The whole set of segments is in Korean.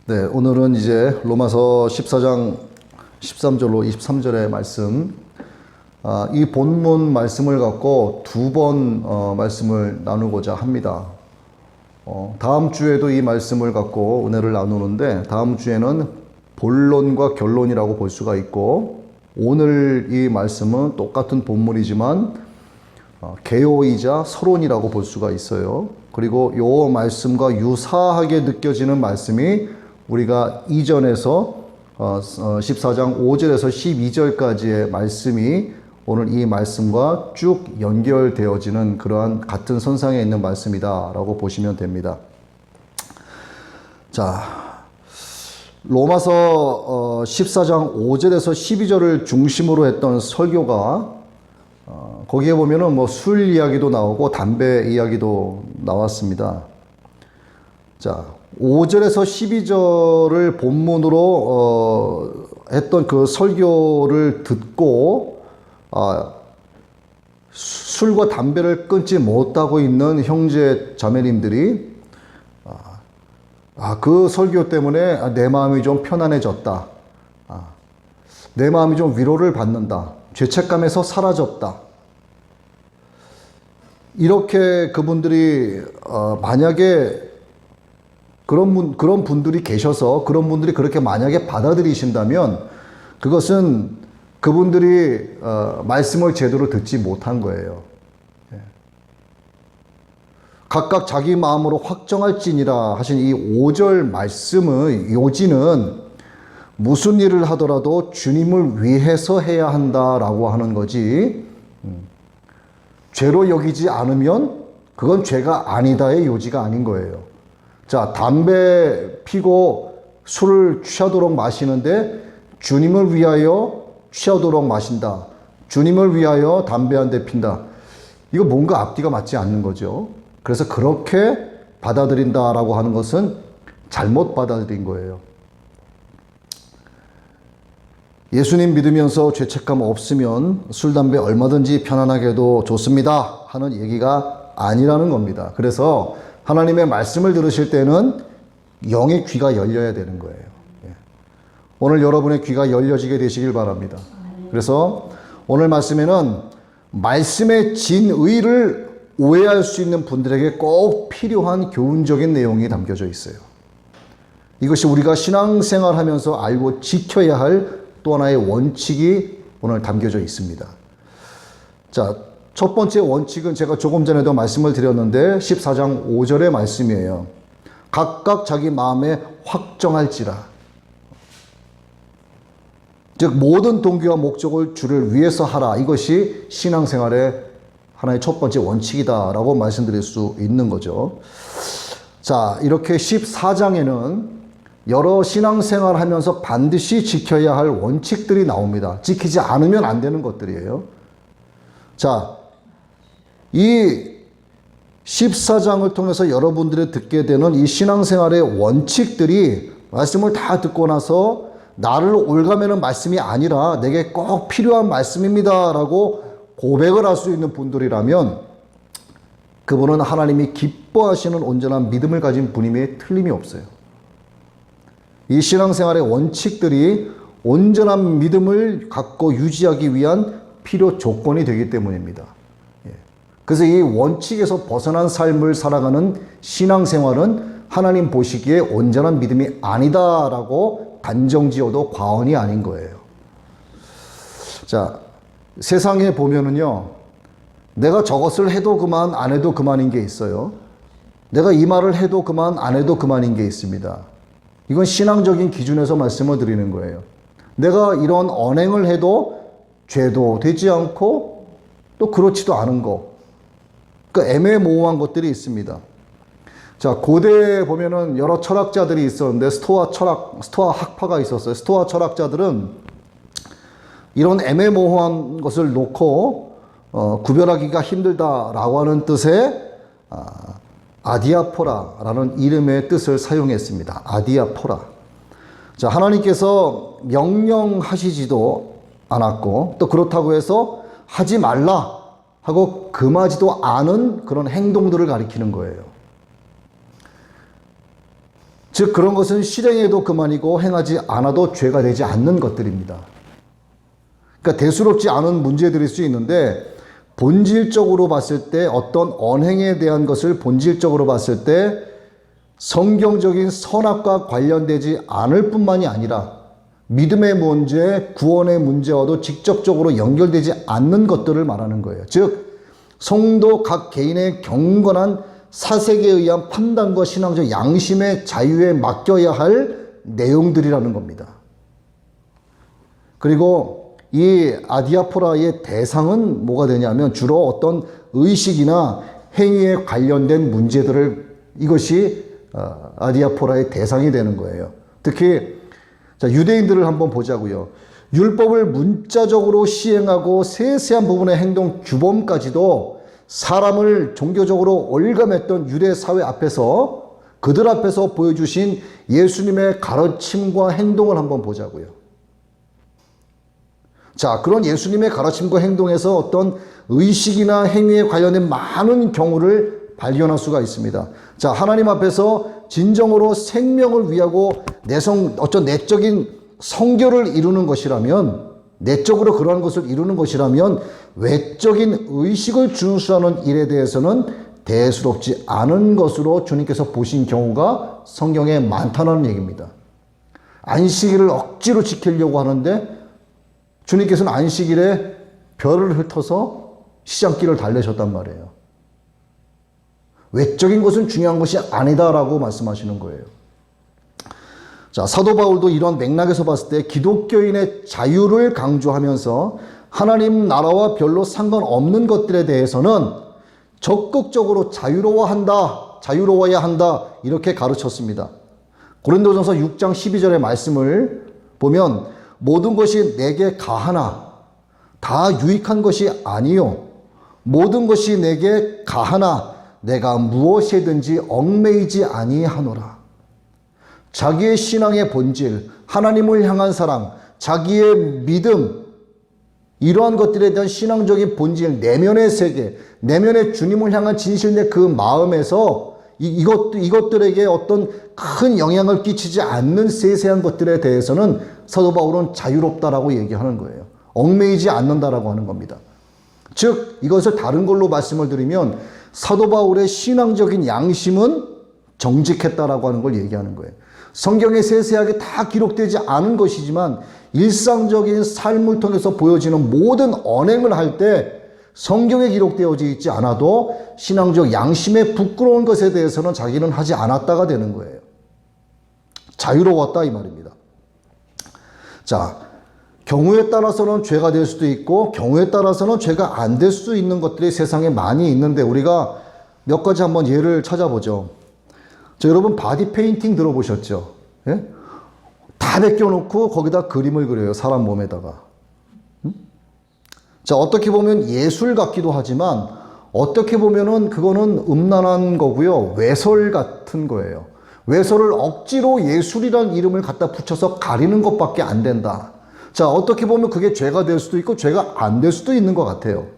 네, 오늘은 이제 로마서 14장 13절로 23절의 말씀, 이 본문 말씀을 갖고 두 번 말씀을 나누고자 합니다. 다음 주에도 이 말씀을 갖고 은혜를 나누는데, 다음 주에는 본론과 결론이라고 볼 수가 있고, 오늘 이 말씀은 똑같은 본문이지만 개요이자 서론이라고 볼 수가 있어요. 그리고 이 말씀과 유사하게 느껴지는 말씀이 우리가 이전에서 14장 5절에서 12절까지의 말씀이 오늘 이 말씀과 쭉 연결되어지는 그러한 같은 선상에 있는 말씀이다 라고 보시면 됩니다. 자, 로마서 14장 5절에서 12절을 중심으로 했던 설교가 거기에 보면은 뭐 술 이야기도 나오고 담배 이야기도 나왔습니다. 자, 5절에서 12절을 본문으로 했던 그 설교를 듣고 술과 담배를 끊지 못하고 있는 형제 자매님들이 그 설교 때문에 내 마음이 좀 편안해졌다. 내 마음이 좀 위로를 받는다. 죄책감에서 사라졌다. 이렇게 그분들이 만약에 그런 분들이 계셔서 그런 분들이 그렇게 만약에 받아들이신다면 그것은 그분들이 말씀을 제대로 듣지 못한 거예요. 각각 자기 마음으로 확정할지니라 하신 이 5절 말씀의 요지는 무슨 일을 하더라도 주님을 위해서 해야 한다라고 하는 거지, 죄로 여기지 않으면 그건 죄가 아니다의 요지가 아닌 거예요. 자, 담배 피고 술을 취하도록 마시는데 주님을 위하여 취하도록 마신다. 주님을 위하여 담배 한 대 핀다. 이거 뭔가 앞뒤가 맞지 않는 거죠. 그래서 그렇게 받아들인다라고 하는 것은 잘못 받아들인 거예요. 예수님 믿으면서 죄책감 없으면 술, 담배 얼마든지 편안하게 해도 좋습니다 하는 얘기가 아니라는 겁니다. 그래서 하나님의 말씀을 들으실 때는 영의 귀가 열려야 되는 거예요. 오늘 여러분의 귀가 열려지게 되시길 바랍니다. 그래서 오늘 말씀에는 말씀의 진의를 오해할 수 있는 분들에게 꼭 필요한 교훈적인 내용이 담겨져 있어요. 이것이 우리가 신앙생활 하면서 알고 지켜야 할 또 하나의 원칙이 오늘 담겨져 있습니다. 자, 첫 번째 원칙은 제가 조금 전에도 말씀을 드렸는데 14장 5절의 말씀이에요. 각각 자기 마음에 확정할지라. 즉 모든 동기와 목적을 주를 위해서 하라. 이것이 신앙생활의 하나의 첫 번째 원칙이다라고 말씀드릴 수 있는 거죠. 자, 이렇게 14장에는 여러 신앙생활 하면서 반드시 지켜야 할 원칙들이 나옵니다. 지키지 않으면 안 되는 것들이에요. 자, 이 14장을 통해서 여러분들이 듣게 되는 이 신앙생활의 원칙들이 말씀을 다 듣고 나서 나를 올가매는 말씀이 아니라 내게 꼭 필요한 말씀입니다 라고 고백을 할 수 있는 분들이라면 그분은 하나님이 기뻐하시는 온전한 믿음을 가진 분임에 틀림이 없어요. 이 신앙생활의 원칙들이 온전한 믿음을 갖고 유지하기 위한 필요 조건이 되기 때문입니다. 그래서 이 원칙에서 벗어난 삶을 살아가는 신앙생활은 하나님 보시기에 온전한 믿음이 아니다라고 단정지어도 과언이 아닌 거예요. 자, 세상에 보면은요, 내가 저것을 해도 그만, 안 해도 그만인 게 있어요. 내가 이 말을 해도 그만, 안 해도 그만인 게 있습니다. 이건 신앙적인 기준에서 말씀을 드리는 거예요. 내가 이런 언행을 해도 죄도 되지 않고 또 그렇지도 않은 거. 그 애매모호한 것들이 있습니다. 자, 고대에 보면은 여러 철학자들이 있었는데 스토아 학파가 있었어요. 스토아 철학자들은 이런 애매모호한 것을 놓고 구별하기가 힘들다라고 하는 뜻의 아디아포라라는 이름의 뜻을 사용했습니다. 아디아포라. 자, 하나님께서 명령하시지도 않았고 또 그렇다고 해서 하지 말라 하고 금하지도 않은 그런 행동들을 가리키는 거예요. 즉 그런 것은 실행해도 그만이고 행하지 않아도 죄가 되지 않는 것들입니다. 그러니까 대수롭지 않은 문제들일 수 있는데 본질적으로 봤을 때 어떤 언행에 대한 것을 본질적으로 봤을 때 성경적인 선악과 관련되지 않을 뿐만이 아니라 믿음의 문제, 구원의 문제와도 직접적으로 연결되지 않는 것들을 말하는 거예요. 즉 성도 각 개인의 경건한 사색에 의한 판단과 신앙적 양심의 자유에 맡겨야 할 내용들이라는 겁니다. 그리고 이 아디아포라의 대상은 뭐가 되냐면 주로 어떤 의식이나 행위에 관련된 문제들을 이것이 아디아포라의 대상이 되는 거예요. 특히 자, 유대인들을 한번 보자고요. 율법을 문자적으로 시행하고 세세한 부분의 행동 규범까지도 사람을 종교적으로 올감했던 유대 사회 앞에서 그들 앞에서 보여주신 예수님의 가르침과 행동을 한번 보자고요. 자, 그런 예수님의 가르침과 행동에서 어떤 의식이나 행위에 관련된 많은 경우를 발견할 수가 있습니다. 자, 하나님 앞에서 진정으로 생명을 위하고 어떤 내적인 성결을 이루는 것이라면, 내적으로 그러한 것을 이루는 것이라면 외적인 의식을 준수하는 일에 대해서는 대수롭지 않은 것으로 주님께서 보신 경우가 성경에 많다는 얘기입니다. 안식일을 억지로 지키려고 하는데 주님께서는 안식일에 별을 흩어서 시장길을 달래셨단 말이에요. 외적인 것은 중요한 것이 아니다라고 말씀하시는 거예요. 자, 사도 바울도 이런 맥락에서 봤을 때 기독교인의 자유를 강조하면서 하나님 나라와 별로 상관없는 것들에 대해서는 적극적으로 자유로워야 한다 이렇게 가르쳤습니다. 고린도전서 6장 12절의 말씀을 보면 모든 것이 내게 가하나 다 유익한 것이 아니요 모든 것이 내게 가하나 내가 무엇이든지 얽매이지 아니하노라. 자기의 신앙의 본질, 하나님을 향한 사랑, 자기의 믿음, 이러한 것들에 대한 신앙적인 본질, 내면의 세계, 내면의 주님을 향한 진실의 그 마음에서 이것들에게 어떤 큰 영향을 끼치지 않는 세세한 것들에 대해서는 사도 바울은 자유롭다라고 얘기하는 거예요. 얽매이지 않는다라고 하는 겁니다. 즉 이것을 다른 걸로 말씀을 드리면 사도 바울의 신앙적인 양심은 정직했다라고 하는 걸 얘기하는 거예요. 성경에 세세하게 다 기록되지 않은 것이지만 일상적인 삶을 통해서 보여지는 모든 언행을 할 때 성경에 기록되어져 있지 않아도 신앙적 양심에 부끄러운 것에 대해서는 자기는 하지 않았다가 되는 거예요. 자유로웠다 이 말입니다. 자, 경우에 따라서는 죄가 될 수도 있고 경우에 따라서는 죄가 안 될 수도 있는 것들이 세상에 많이 있는데 우리가 몇 가지 한번 예를 찾아보죠. 자, 여러분 바디 페인팅 들어보셨죠? 예? 다 벗겨놓고 거기다 그림을 그려요. 사람 몸에다가. 자, 어떻게 보면 예술 같기도 하지만 어떻게 보면은 그거는 음란한 거고요. 외설 같은 거예요. 외설을 억지로 예술이라는 이름을 갖다 붙여서 가리는 것밖에 안 된다. 자, 어떻게 보면 그게 죄가 될 수도 있고 죄가 안 될 수도 있는 것 같아요.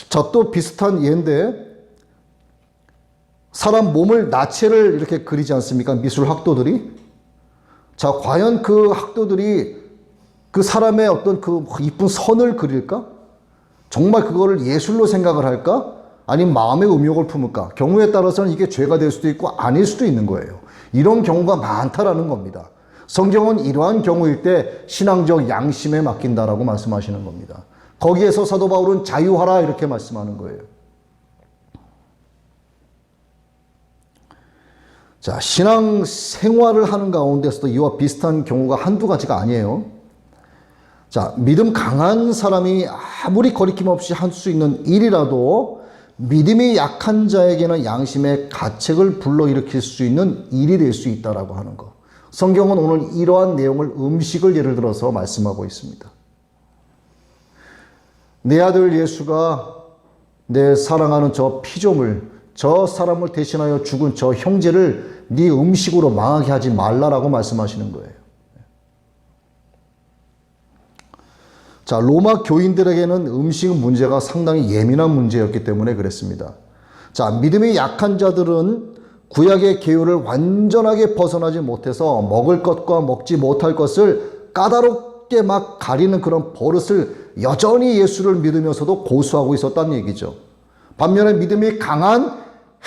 자, 또 비슷한 예인데 사람 몸을 나체를 이렇게 그리지 않습니까? 미술 학도들이. 자, 과연 그 학도들이 그 사람의 어떤 그 이쁜 선을 그릴까? 정말 그거를 예술로 생각을 할까? 아니면 마음의 음욕을 품을까? 경우에 따라서는 이게 죄가 될 수도 있고 아닐 수도 있는 거예요. 이런 경우가 많다라는 겁니다. 성경은 이러한 경우일 때 신앙적 양심에 맡긴다라고 말씀하시는 겁니다. 거기에서 사도 바울은 자유하라 이렇게 말씀하는 거예요. 자, 신앙 생활을 하는 가운데서도 이와 비슷한 경우가 한두 가지가 아니에요. 자, 믿음 강한 사람이 아무리 거리낌 없이 할 수 있는 일이라도 믿음이 약한 자에게는 양심의 가책을 불러일으킬 수 있는 일이 될 수 있다라고 하는 것. 성경은 오늘 이러한 내용을 음식을 예를 들어서 말씀하고 있습니다. 내 아들 예수가 내 사랑하는 저 피조물, 저 사람을 대신하여 죽은 저 형제를 네 음식으로 망하게 하지 말라라고 말씀하시는 거예요. 자, 로마 교인들에게는 음식 문제가 상당히 예민한 문제였기 때문에 그랬습니다. 자, 믿음이 약한 자들은 구약의 계율을 완전하게 벗어나지 못해서 먹을 것과 먹지 못할 것을 까다롭게 막 가리는 그런 버릇을 여전히 예수를 믿으면서도 고수하고 있었다는 얘기죠. 반면에 믿음이 강한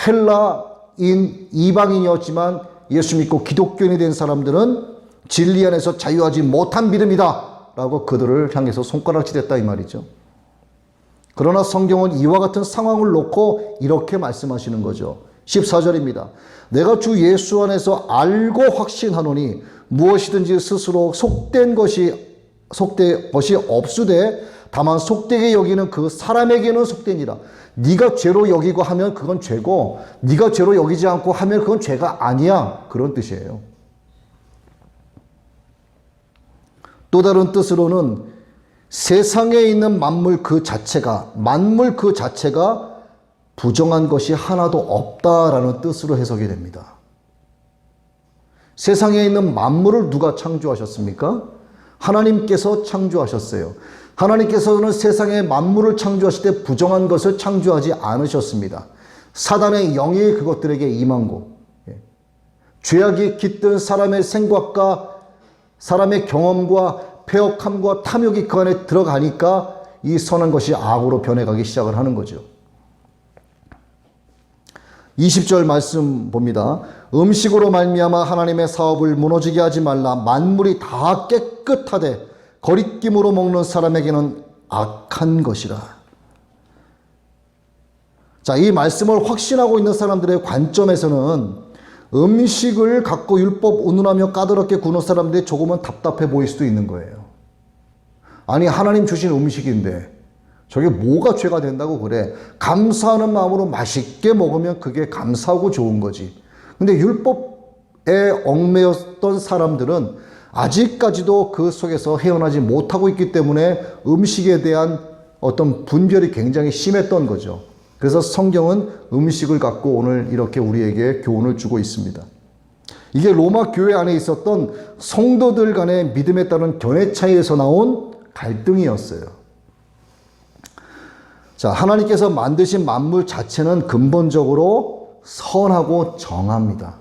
헬라인 이방인이었지만 예수 믿고 기독교인이 된 사람들은 진리 안에서 자유하지 못한 믿음이다 라고 그들을 향해서 손가락질했다 이 말이죠. 그러나 성경은 이와 같은 상황을 놓고 이렇게 말씀하시는 거죠. 14절입니다. 내가 주 예수 안에서 알고 확신하노니 무엇이든지 스스로 속된 것이 없으되 다만 속되게 여기는 그 사람에게는 속되니라. 네가 죄로 여기고 하면 그건 죄고 네가 죄로 여기지 않고 하면 그건 죄가 아니야. 그런 뜻이에요. 또 다른 뜻으로는 세상에 있는 만물 그 자체가 부정한 것이 하나도 없다라는 뜻으로 해석이 됩니다. 세상에 있는 만물을 누가 창조하셨습니까? 하나님께서 창조하셨어요. 하나님께서는 세상의 만물을 창조하실 때 부정한 것을 창조하지 않으셨습니다. 사단의 영이 그것들에게 임한 거. 죄악이 깃든 사람의 생각과 사람의 경험과 패역함과 탐욕이 그 안에 들어가니까 이 선한 것이 악으로 변해가기 시작을 하는 거죠. 20절 말씀 봅니다. 음식으로 말미암아 하나님의 사업을 무너지게 하지 말라. 만물이 다 깨끗하되 거리낌으로 먹는 사람에게는 악한 것이라. 자, 이 말씀을 확신하고 있는 사람들의 관점에서는 음식을 갖고 율법 운운하며 까다롭게 구는 사람들이 조금은 답답해 보일 수도 있는 거예요. 아니, 하나님 주신 음식인데 저게 뭐가 죄가 된다고 그래? 감사하는 마음으로 맛있게 먹으면 그게 감사하고 좋은 거지. 근데 율법에 얽매였던 사람들은 아직까지도 그 속에서 헤어나지 못하고 있기 때문에 음식에 대한 어떤 분별이 굉장히 심했던 거죠. 그래서 성경은 음식을 갖고 오늘 이렇게 우리에게 교훈을 주고 있습니다. 이게 로마 교회 안에 있었던 성도들 간의 믿음에 따른 견해 차이에서 나온 갈등이었어요. 자, 하나님께서 만드신 만물 자체는 근본적으로 선하고 정합니다.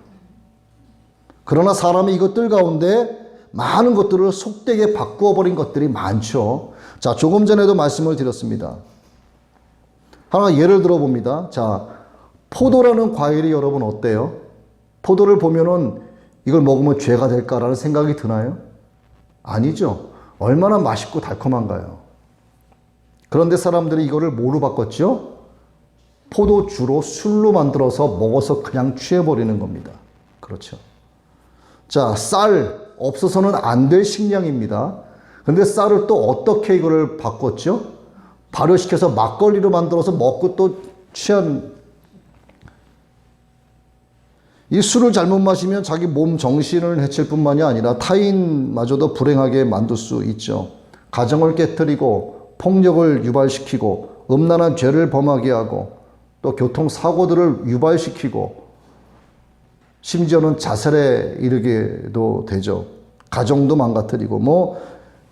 그러나 사람이 이것들 가운데 많은 것들을 속되게 바꾸어 버린 것들이 많죠. 자, 조금 전에도 말씀을 드렸습니다. 하나 예를 들어 봅니다. 자, 포도라는 과일이 여러분 어때요? 포도를 보면은 이걸 먹으면 죄가 될까라는 생각이 드나요? 아니죠. 얼마나 맛있고 달콤한가요? 그런데 사람들이 이거를 뭐로 바꿨죠? 포도주로 술로 만들어서 먹어서 그냥 취해버리는 겁니다. 그렇죠. 자, 쌀 없어서는 안 될 식량입니다. 근데 쌀을 또 어떻게 이거를 바꿨죠? 발효시켜서 막걸리로 만들어서 먹고 또 취한. 이 술을 잘못 마시면 자기 몸 정신을 해칠 뿐만이 아니라 타인마저도 불행하게 만들 수 있죠. 가정을 깨뜨리고 폭력을 유발시키고 음란한 죄를 범하게 하고 또 교통사고들을 유발시키고 심지어는 자살에 이르게도 되죠. 가정도 망가뜨리고 뭐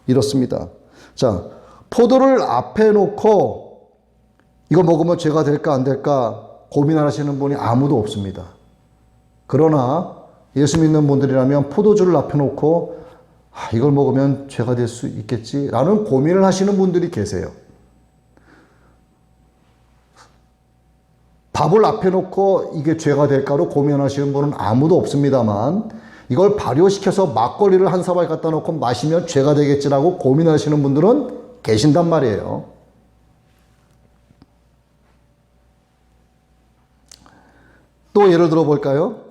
이렇습니다. 자, 포도를 앞에 놓고 이거 먹으면 죄가 될까 안 될까 고민하시는 분이 아무도 없습니다. 그러나 예수 믿는 분들이라면 포도주를 앞에 놓고 이걸 먹으면 죄가 될 수 있겠지라는 고민을 하시는 분들이 계세요. 밥을 앞에 놓고 이게 죄가 될까로 고민하시는 분은 아무도 없습니다만 이걸 발효시켜서 막걸리를 한 사발 갖다 놓고 마시면 죄가 되겠지라고 고민하시는 분들은 계신단 말이에요. 또 예를 들어 볼까요?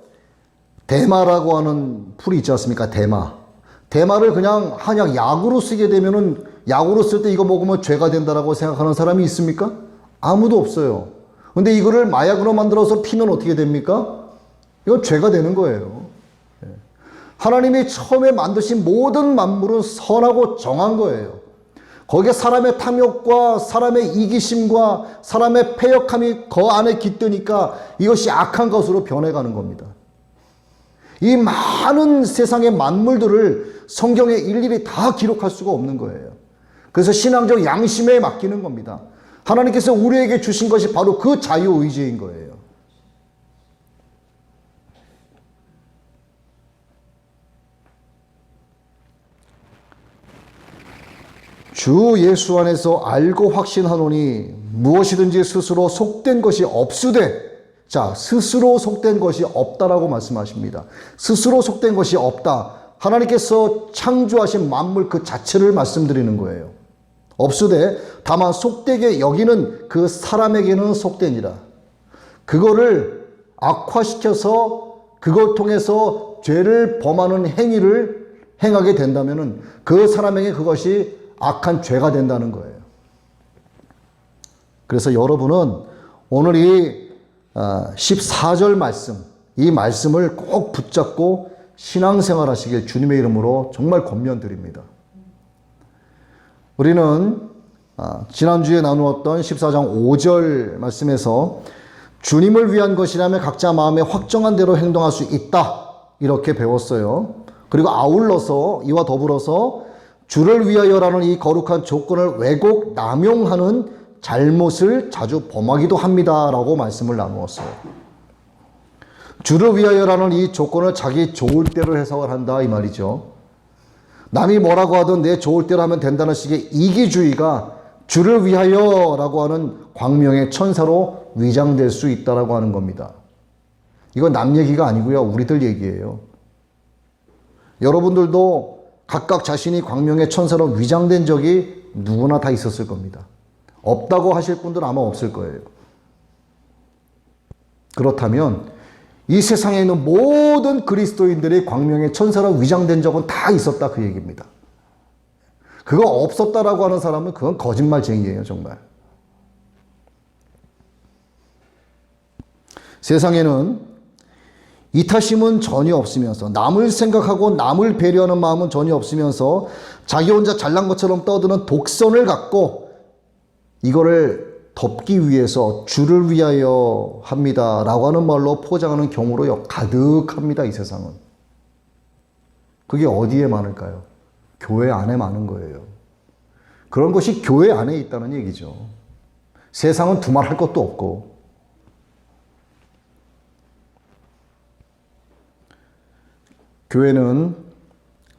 대마라고 하는 풀이 있지 않습니까? 대마를 그냥 한약 약으로 쓰게 되면은 약으로 쓸 때 이거 먹으면 죄가 된다라고 생각하는 사람이 있습니까? 아무도 없어요. 근데 이거를 마약으로 만들어서 피면 어떻게 됩니까? 이건 죄가 되는 거예요. 하나님이 처음에 만드신 모든 만물은 선하고 정한 거예요. 거기에 사람의 탐욕과 사람의 이기심과 사람의 패역함이 그 안에 깃드니까 이것이 악한 것으로 변해가는 겁니다. 이 많은 세상의 만물들을 성경에 일일이 다 기록할 수가 없는 거예요. 그래서 신앙적 양심에 맡기는 겁니다. 하나님께서 우리에게 주신 것이 바로 그 자유의지인 거예요. 주 예수 안에서 알고 확신하노니 무엇이든지 스스로 속된 것이 없으되, 자, 스스로 속된 것이 없다라고 말씀하십니다. 스스로 속된 것이 없다. 하나님께서 창조하신 만물 그 자체를 말씀드리는 거예요. 없으되 다만 속되게 여기는 그 사람에게는 속되니라. 그거를 악화시켜서 그걸 통해서 죄를 범하는 행위를 행하게 된다면 그 사람에게 그것이 악한 죄가 된다는 거예요. 그래서 여러분은 오늘 이 14절 말씀, 이 말씀을 꼭 붙잡고 신앙생활 하시길 주님의 이름으로 정말 권면드립니다. 우리는 지난주에 나누었던 14장 5절 말씀에서 주님을 위한 것이라면 각자 마음에 확정한 대로 행동할 수 있다, 이렇게 배웠어요. 그리고 아울러서 이와 더불어서 주를 위하여라는 이 거룩한 조건을 왜곡 남용하는 잘못을 자주 범하기도 합니다 라고 말씀을 나누었어요. 주를 위하여라는 이 조건을 자기 좋을 대로 해석을 한다, 이 말이죠. 남이 뭐라고 하든 내 좋을 대로 하면 된다는 식의 이기주의가 주를 위하여라고 하는 광명의 천사로 위장될 수 있다라고 하는 겁니다. 이건 남 얘기가 아니고요, 우리들 얘기예요. 여러분들도 각각 자신이 광명의 천사로 위장된 적이 누구나 다 있었을 겁니다. 없다고 하실 분들은 아마 없을 거예요. 그렇다면 이 세상에 있는 모든 그리스도인들이 광명의 천사로 위장된 적은 다 있었다, 그 얘기입니다. 그거 없었다라고 하는 사람은 그건 거짓말쟁이에요, 정말. 세상에는 이타심은 전혀 없으면서, 남을 생각하고 남을 배려하는 마음은 전혀 없으면서 자기 혼자 잘난 것처럼 떠드는 독선을 갖고 이거를 덮기 위해서 주를 위하여 합니다 라고 하는 말로 포장하는 경우로 가득합니다, 이 세상은. 그게 어디에 많을까요? 교회 안에 많은 거예요. 그런 것이 교회 안에 있다는 얘기죠. 세상은 두말할 것도 없고. 교회는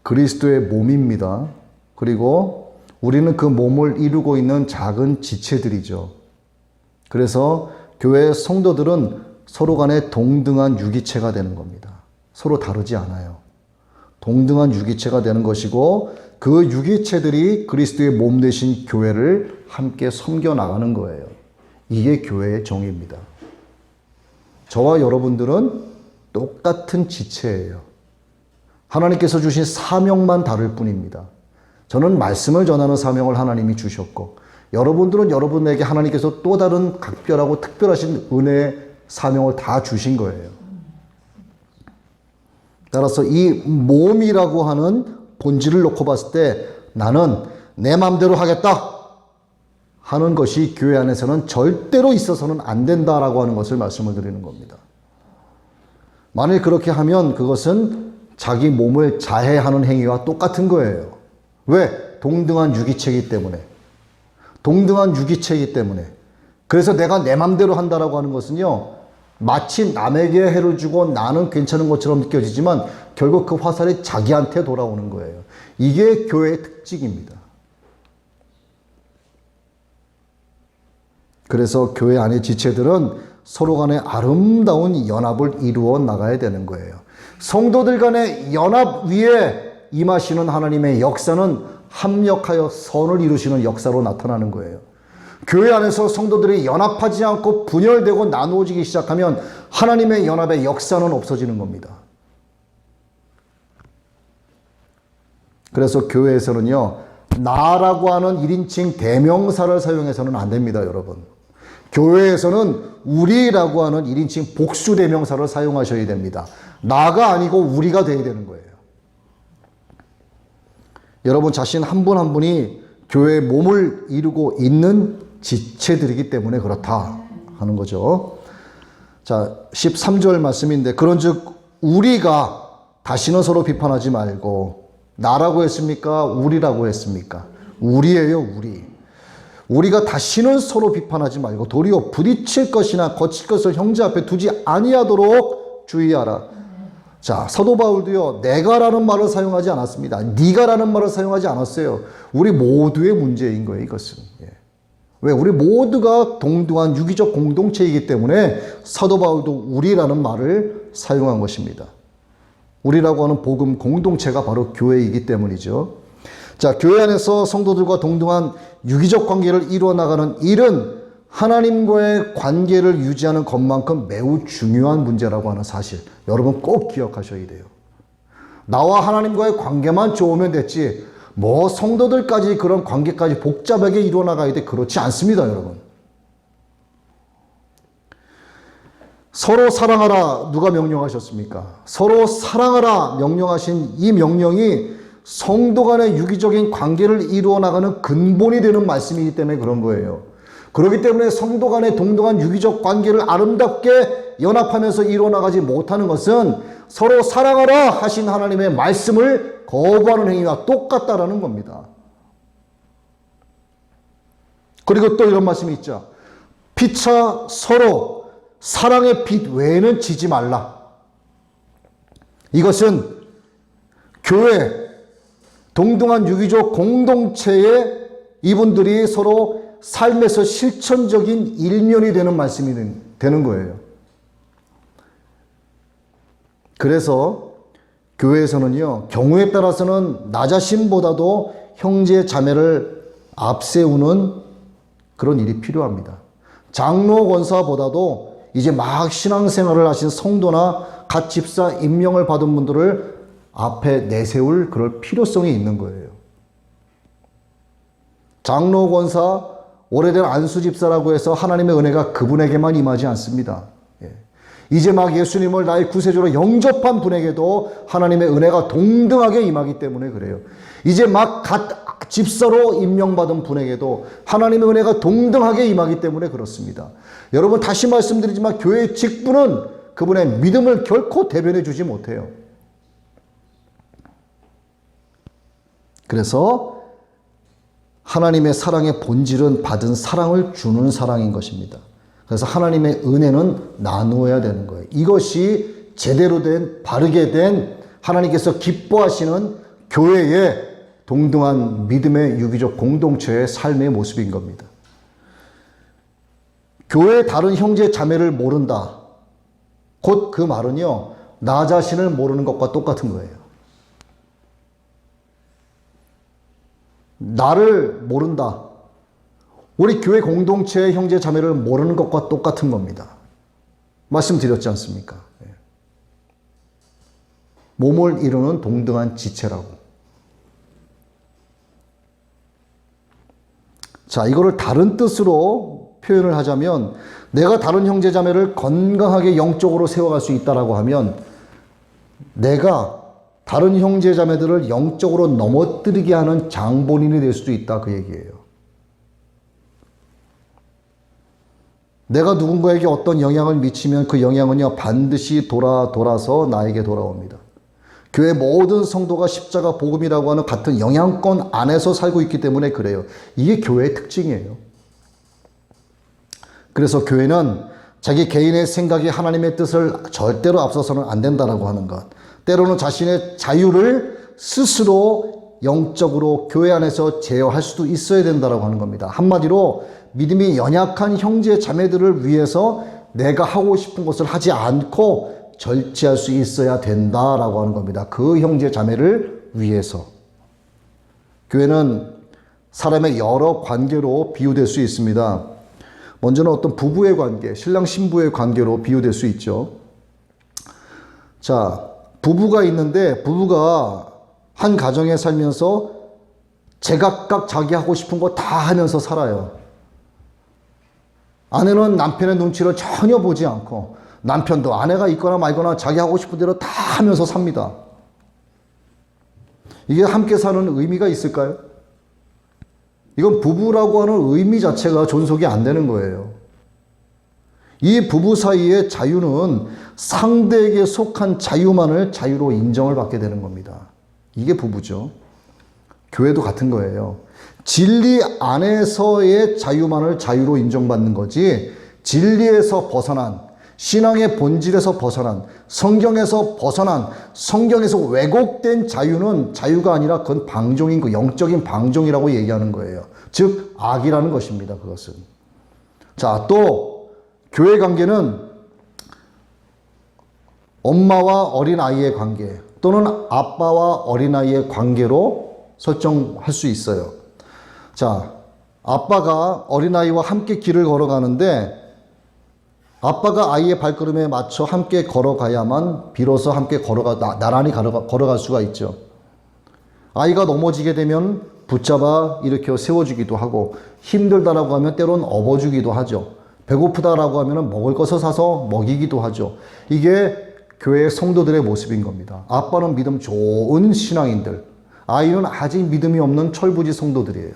그리스도의 몸입니다. 그리고 우리는 그 몸을 이루고 있는 작은 지체들이죠. 그래서 교회 성도들은 서로 간에 동등한 유기체가 되는 겁니다. 서로 다르지 않아요. 동등한 유기체가 되는 것이고 그 유기체들이 그리스도의 몸 되신 교회를 함께 섬겨나가는 거예요. 이게 교회의 정의입니다. 저와 여러분들은 똑같은 지체예요. 하나님께서 주신 사명만 다를 뿐입니다. 저는 말씀을 전하는 사명을 하나님이 주셨고 여러분들은 여러분에게 하나님께서 또 다른 각별하고 특별하신 은혜의 사명을 다 주신 거예요. 따라서 이 몸이라고 하는 본질을 놓고 봤을 때 나는 내 마음대로 하겠다 하는 것이 교회 안에서는 절대로 있어서는 안 된다라고 하는 것을 말씀을 드리는 겁니다. 만일 그렇게 하면 그것은 자기 몸을 자해하는 행위와 똑같은 거예요. 왜? 동등한 유기체이기 때문에. 동등한 유기체이기 때문에. 그래서 내가 내 맘대로 한다라고 하는 것은요, 마치 남에게 해를 주고 나는 괜찮은 것처럼 느껴지지만 결국 그 화살이 자기한테 돌아오는 거예요. 이게 교회의 특징입니다. 그래서 교회 안의 지체들은 서로 간에 아름다운 연합을 이루어 나가야 되는 거예요. 성도들 간의 연합 위에 임하시는 하나님의 역사는 합력하여 선을 이루시는 역사로 나타나는 거예요. 교회 안에서 성도들이 연합하지 않고 분열되고 나누어지기 시작하면 하나님의 연합의 역사는 없어지는 겁니다. 그래서 교회에서는요, 나라고 하는 1인칭 대명사를 사용해서는 안 됩니다, 여러분. 교회에서는 우리라고 하는 1인칭 복수 대명사를 사용하셔야 됩니다. 나가 아니고 우리가 돼야 되는 거예요. 여러분 자신 한 분 한 분이 교회의 몸을 이루고 있는 지체들이기 때문에 그렇다 하는 거죠. 자, 13절 말씀인데 그런즉 우리가 다시는 서로 비판하지 말고 나라고 했습니까? 우리라고 했습니까? 우리예요, 우리. 우리가 다시는 서로 비판하지 말고 도리어 부딪힐 것이나 거칠 것을 형제 앞에 두지 아니하도록 주의하라. 자, 사도 바울도요, 내가라는 말을 사용하지 않았습니다. 네가라는 말을 사용하지 않았어요. 우리 모두의 문제인 거예요, 이것은. 예. 왜? 우리 모두가 동등한 유기적 공동체이기 때문에 사도 바울도 우리라는 말을 사용한 것입니다. 우리라고 하는 복음 공동체가 바로 교회이기 때문이죠. 자, 교회 안에서 성도들과 동등한 유기적 관계를 이루어 나가는 일은 하나님과의 관계를 유지하는 것만큼 매우 중요한 문제라고 하는 사실, 여러분 꼭 기억하셔야 돼요. 나와 하나님과의 관계만 좋으면 됐지 뭐 성도들까지 그런 관계까지 복잡하게 이루어 나가야 돼, 그렇지 않습니다, 여러분. 서로 사랑하라 누가 명령하셨습니까? 서로 사랑하라 명령하신 이 명령이 성도 간의 유기적인 관계를 이루어 나가는 근본이 되는 말씀이기 때문에 그런 거예요. 그렇기 때문에 성도 간의 동등한 유기적 관계를 아름답게 연합하면서 이루어 나가지 못하는 것은 서로 사랑하라 하신 하나님의 말씀을 거부하는 행위와 똑같다라는 겁니다. 그리고 또 이런 말씀이 있죠. 피차 서로 사랑의 빛 외에는 지지 말라. 이것은 교회, 동등한 유기적 공동체에 이분들이 서로 삶에서 실천적인 일면이 되는 말씀이 되는 거예요. 그래서 교회에서는요, 경우에 따라서는 나 자신보다도 형제 자매를 앞세우는 그런 일이 필요합니다. 장로 권사보다도 이제 막 신앙생활을 하신 성도나 갓 집사 임명을 받은 분들을 앞에 내세울 그럴 필요성이 있는 거예요. 장로 권사, 오래된 안수 집사라고 해서 하나님의 은혜가 그분에게만 임하지 않습니다. 이제 막 예수님을 나의 구세주로 영접한 분에게도 하나님의 은혜가 동등하게 임하기 때문에 그래요. 이제 막 갓 집사로 임명받은 분에게도 하나님의 은혜가 동등하게 임하기 때문에 그렇습니다. 여러분, 다시 말씀드리지만 교회의 직분은 그분의 믿음을 결코 대변해 주지 못해요. 그래서 하나님의 사랑의 본질은 받은 사랑을 주는 사랑인 것입니다. 그래서 하나님의 은혜는 나누어야 되는 거예요. 이것이 제대로 된, 바르게 된 하나님께서 기뻐하시는 교회의 동등한 믿음의 유기적 공동체의 삶의 모습인 겁니다. 교회의 다른 형제 자매를 모른다. 곧 그 말은요, 나 자신을 모르는 것과 똑같은 거예요. 나를 모른다. 우리 교회 공동체의 형제 자매를 모르는 것과 똑같은 겁니다. 말씀드렸지 않습니까? 몸을 이루는 동등한 지체라고. 자, 이거를 다른 뜻으로 표현을 하자면, 내가 다른 형제 자매를 건강하게 영적으로 세워갈 수 있다라고 하면, 내가 다른 형제 자매들을 영적으로 넘어뜨리게 하는 장본인이 될 수도 있다, 그 얘기예요. 내가 누군가에게 어떤 영향을 미치면 그 영향은요, 반드시 돌아서 나에게 돌아옵니다. 교회 모든 성도가 십자가 복음이라고 하는 같은 영향권 안에서 살고 있기 때문에 그래요. 이게 교회의 특징이에요. 그래서 교회는 자기 개인의 생각이 하나님의 뜻을 절대로 앞서서는 안 된다라고 하는 것. 때로는 자신의 자유를 스스로 영적으로 교회 안에서 제어할 수도 있어야 된다라고 하는 겁니다. 한마디로 믿음이 연약한 형제 자매들을 위해서 내가 하고 싶은 것을 하지 않고 절제할 수 있어야 된다라고 하는 겁니다. 그 형제 자매를 위해서. 교회는 사람의 여러 관계로 비유될 수 있습니다. 먼저는 어떤 부부의 관계, 신랑 신부의 관계로 비유될 수 있죠. 자, 부부가 있는데 부부가 한 가정에 살면서 제각각 자기 하고 싶은 거 다 하면서 살아요. 아내는 남편의 눈치를 전혀 보지 않고, 남편도 아내가 있거나 말거나 자기 하고 싶은 대로 다 하면서 삽니다. 이게 함께 사는 의미가 있을까요? 이건 부부라고 하는 의미 자체가 존속이 안 되는 거예요. 이 부부 사이의 자유는 상대에게 속한 자유만을 자유로 인정을 받게 되는 겁니다. 이게 부부죠. 교회도 같은 거예요. 진리 안에서의 자유만을 자유로 인정받는 거지, 진리에서 벗어난, 신앙의 본질에서 벗어난, 성경에서 벗어난, 성경에서 왜곡된 자유는 자유가 아니라 그건 방종인 거, 영적인 방종이라고 얘기하는 거예요. 즉 악이라는 것입니다. 그것은. 자, 또 교회 관계는 엄마와 어린아이의 관계 또는 아빠와 어린아이의 관계로 설정할 수 있어요. 자, 아빠가 어린아이와 함께 길을 걸어가는데 아빠가 아이의 발걸음에 맞춰 함께 걸어가야만 비로소 함께 나란히 걸어갈 수가 있죠. 아이가 넘어지게 되면 붙잡아 일으켜 세워주기도 하고 힘들다라고 하면 때론 업어주기도 하죠. 배고프다라고 하면 먹을 것을 사서 먹이기도 하죠. 이게 교회의 성도들의 모습인 겁니다. 아빠는 믿음 좋은 신앙인들, 아이는 아직 믿음이 없는 철부지 성도들이에요.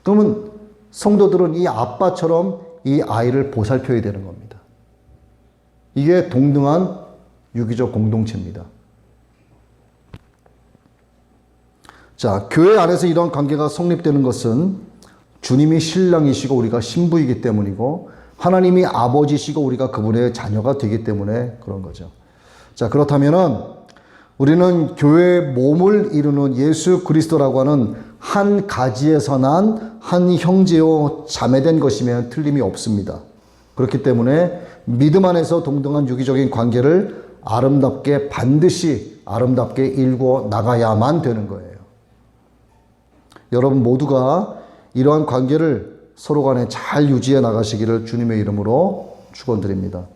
그러면 성도들은 이 아빠처럼 이 아이를 보살펴야 되는 겁니다. 이게 동등한 유기적 공동체입니다. 자, 교회 안에서 이런 관계가 성립되는 것은 주님이 신랑이시고 우리가 신부이기 때문이고 하나님이 아버지시고 우리가 그분의 자녀가 되기 때문에 그런 거죠. 자, 그렇다면은 우리는 교회의 몸을 이루는 예수 그리스도라고 하는 한 가지에서 난 한 형제요 자매된 것이면 틀림이 없습니다. 그렇기 때문에 믿음 안에서 동등한 유기적인 관계를 아름답게 반드시 아름답게 일궈 나가야만 되는 거예요. 여러분 모두가 이러한 관계를 서로 간에 잘 유지해 나가시기를 주님의 이름으로 축원드립니다.